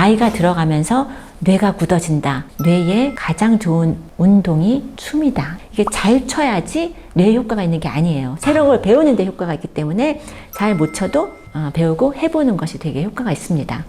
나이가 들어가면서 뇌가 굳어진다. 뇌에 가장 좋은 운동이 춤이다. 이게 잘 춰야지 뇌에 효과가 있는 게 아니에요. 새로운 걸 배우는 데 효과가 있기 때문에 잘 못 춰도 배우고 해보는 것이 되게 효과가 있습니다.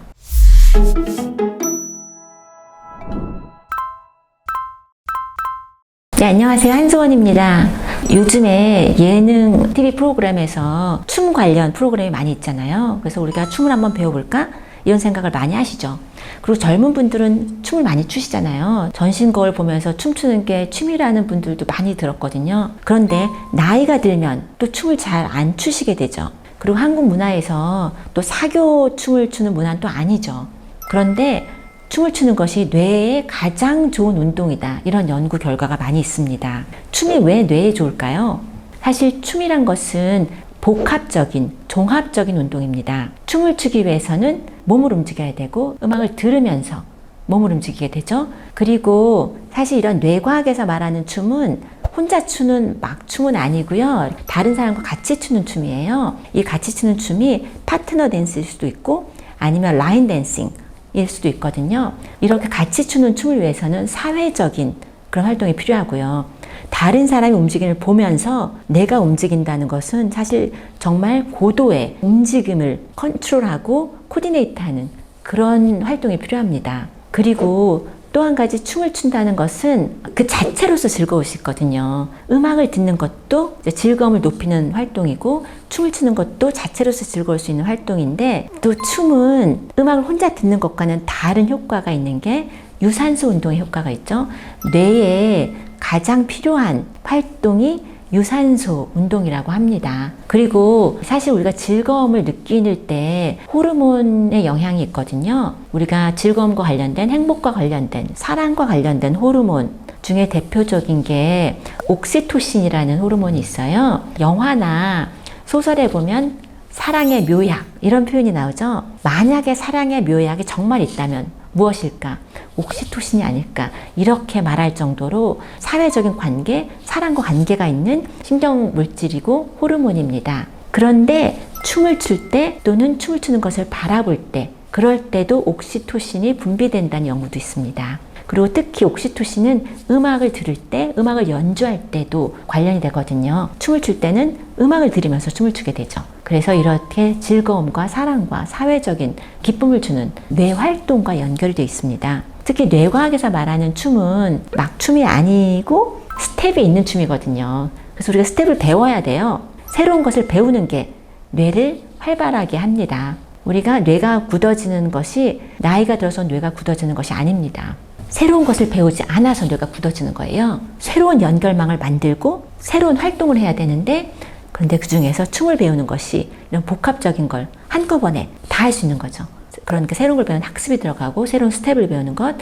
네, 안녕하세요. 한수원입니다. 요즘에 예능 TV 프로그램에서 춤 관련 프로그램이 많이 있잖아요. 그래서 우리가 춤을 한번 배워볼까? 이런 생각을 많이 하시죠. 그리고 젊은 분들은 춤을 많이 추시잖아요. 전신 거울 보면서 춤추는 게 취미라는 분들도 많이 들었거든요. 그런데 나이가 들면 또 춤을 잘 안 추시게 되죠. 그리고 한국 문화에서 또 사교 춤을 추는 문화는 또 아니죠. 그런데 춤을 추는 것이 뇌에 가장 좋은 운동이다. 이런 연구 결과가 많이 있습니다. 춤이 왜 뇌에 좋을까요? 사실 춤이란 것은 복합적인, 종합적인 운동입니다. 춤을 추기 위해서는 몸을 움직여야 되고 음악을 들으면서 몸을 움직이게 되죠. 그리고 사실 이런 뇌과학에서 말하는 춤은 혼자 추는 막춤은 아니고요. 다른 사람과 같이 추는 춤이에요. 이 같이 추는 춤이 파트너 댄스일 수도 있고 아니면 라인 댄싱 일 수도 있거든요. 이렇게 같이 추는 춤을 위해서는 사회적인 그런 활동이 필요하고요. 다른 사람이 움직임을 보면서 내가 움직인다는 것은 사실 정말 고도의 움직임을 컨트롤하고 코디네이트하는 그런 활동이 필요합니다. 그리고 또 한 가지 춤을 춘다는 것은 그 자체로서 즐거울 수 있거든요. 음악을 듣는 것도 즐거움을 높이는 활동이고 춤을 추는 것도 자체로서 즐거울 수 있는 활동인데 또 춤은 음악을 혼자 듣는 것과는 다른 효과가 있는 게 유산소 운동의 효과가 있죠. 뇌에 가장 필요한 활동이 유산소 운동이라고 합니다. 그리고 사실 우리가 즐거움을 느낄 때 호르몬의 영향이 있거든요. 우리가 즐거움과 관련된, 행복과 관련된, 사랑과 관련된 호르몬 중에 대표적인 게 옥시토신이라는 호르몬이 있어요. 영화나 소설에 보면 사랑의 묘약 이런 표현이 나오죠. 만약에 사랑의 묘약이 정말 있다면 무엇일까? 옥시토신이 아닐까? 이렇게 말할 정도로 사회적인 관계, 사랑과 관계가 있는 신경물질이고 호르몬입니다. 그런데 춤을 출 때 또는 춤을 추는 것을 바라볼 때 그럴 때도 옥시토신이 분비된다는 연구도 있습니다. 그리고 특히 옥시토신은 음악을 들을 때, 음악을 연주할 때도 관련이 되거든요. 춤을 출 때는 음악을 들으면서 춤을 추게 되죠. 그래서 이렇게 즐거움과 사랑과 사회적인 기쁨을 주는 뇌 활동과 연결이 되어 있습니다. 특히 뇌과학에서 말하는 춤은 막춤이 아니고 스텝이 있는 춤이거든요. 그래서 우리가 스텝을 배워야 돼요. 새로운 것을 배우는 게 뇌를 활발하게 합니다. 우리가 뇌가 굳어지는 것이 나이가 들어서 뇌가 굳어지는 것이 아닙니다. 새로운 것을 배우지 않아서 뇌가 굳어지는 거예요. 새로운 연결망을 만들고 새로운 활동을 해야 되는데 그런데 그 중에서 춤을 배우는 것이 이런 복합적인 걸 한꺼번에 다 할 수 있는 거죠. 그러니까 새로운 걸 배우는 학습이 들어가고 새로운 스텝을 배우는 것,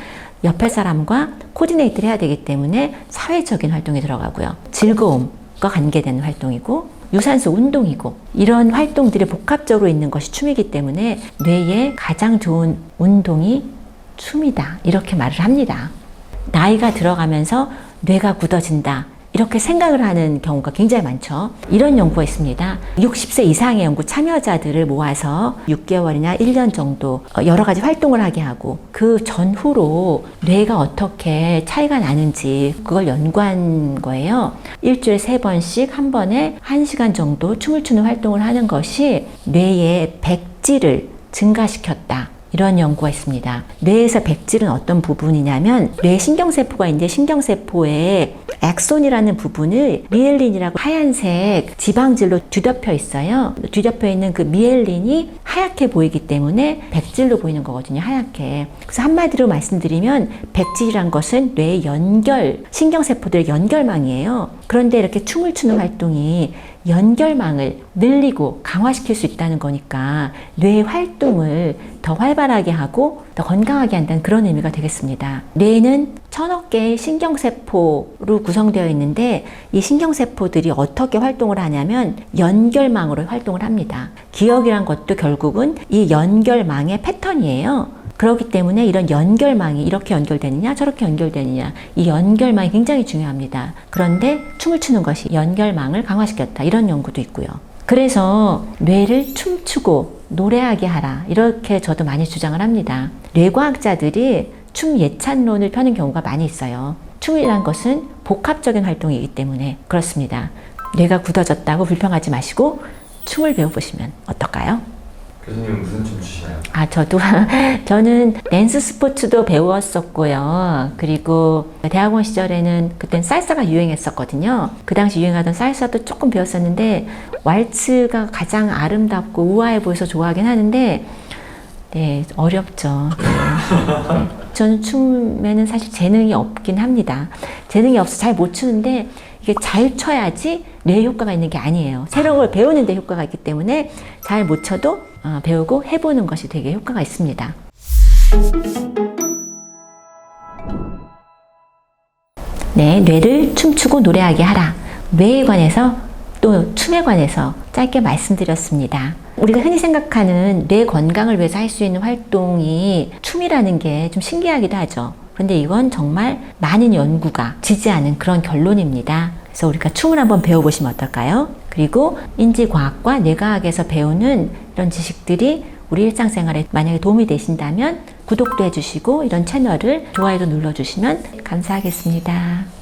옆에 사람과 코디네이트를 해야 되기 때문에 사회적인 활동이 들어가고요. 즐거움과 관계되는 활동이고 유산소 운동이고 이런 활동들이 복합적으로 있는 것이 춤이기 때문에 뇌에 가장 좋은 운동이 춤이다. 이렇게 말을 합니다. 나이가 들어가면서 뇌가 굳어진다. 이렇게 생각을 하는 경우가 굉장히 많죠. 이런 연구가 있습니다. 60세 이상의 연구 참여자들을 모아서 6개월이나 1년 정도 여러 가지 활동을 하게 하고 그 전후로 뇌가 어떻게 차이가 나는지 그걸 연구한 거예요. 일주일에 3번씩 한 번에 1시간 정도 춤을 추는 활동을 하는 것이 뇌의 백질을 증가시켰다. 이런 연구가 있습니다. 뇌에서 백질은 어떤 부분이냐면 뇌 신경세포가 있는데 신경세포에 엑손이라는 부분을 미엘린이라고 하얀색 지방질로 뒤덮여 있어요. 뒤덮여 있는 그 미엘린이 하얗게 보이기 때문에 백질로 보이는 거거든요. 하얗게. 그래서 한마디로 말씀드리면 백질이란 것은 뇌의 연결, 신경세포들의 연결망이에요. 그런데 이렇게 춤을 추는 활동이 연결망을 늘리고 강화시킬 수 있다는 거니까 뇌의 활동을 더 활발하게 하고 더 건강하게 한다는 그런 의미가 되겠습니다. 뇌는 1000억 개의 신경세포로 구성되어 있는데 이 신경세포들이 어떻게 활동을 하냐면 연결망으로 활동을 합니다. 기억이란 것도 결국은 이 연결망의 패턴이에요. 그렇기 때문에 이런 연결망이 이렇게 연결되느냐 저렇게 연결되느냐 이 연결망이 굉장히 중요합니다. 그런데 춤을 추는 것이 연결망을 강화시켰다 이런 연구도 있고요. 그래서 뇌를 춤추고 노래하게 하라. 이렇게 저도 많이 주장을 합니다. 뇌과학자들이 춤 예찬론을 펴는 경우가 많이 있어요. 춤이란 것은 복합적인 활동이기 때문에 그렇습니다. 뇌가 굳어졌다고 불평하지 마시고 춤을 배워보시면 어떨까요? 교수님은 무슨 춤 추시나요? 저는 댄스 스포츠도 배웠었고요. 그리고 대학원 시절에는 그땐 살사가 유행했었거든요. 그 당시 유행하던 살사도 조금 배웠었는데 왈츠가 가장 아름답고 우아해 보여서 좋아하긴 하는데 네, 어렵죠. 네. 저는 춤에는 사실 재능이 없긴 합니다. 재능이 없어서 잘 못 추는데 이게 잘 춰야지 뇌 효과가 있는 게 아니에요. 새로운 걸 배우는 데 효과가 있기 때문에 잘 못 쳐도 배우고 해보는 것이 되게 효과가 있습니다. 네, 뇌를 춤추고 노래하게 하라. 뇌에 관해서 또 춤에 관해서 짧게 말씀드렸습니다. 우리가 흔히 생각하는 뇌 건강을 위해서 할 수 있는 활동이 춤이라는 게 좀 신기하기도 하죠. 그런데 이건 정말 많은 연구가 지지하는 그런 결론입니다. 그래서 우리가 춤을 한번 배워보시면 어떨까요? 그리고 인지과학과 뇌과학에서 배우는 이런 지식들이 우리 일상생활에 만약에 도움이 되신다면 구독도 해주시고 이런 채널을 좋아요도 눌러주시면 감사하겠습니다.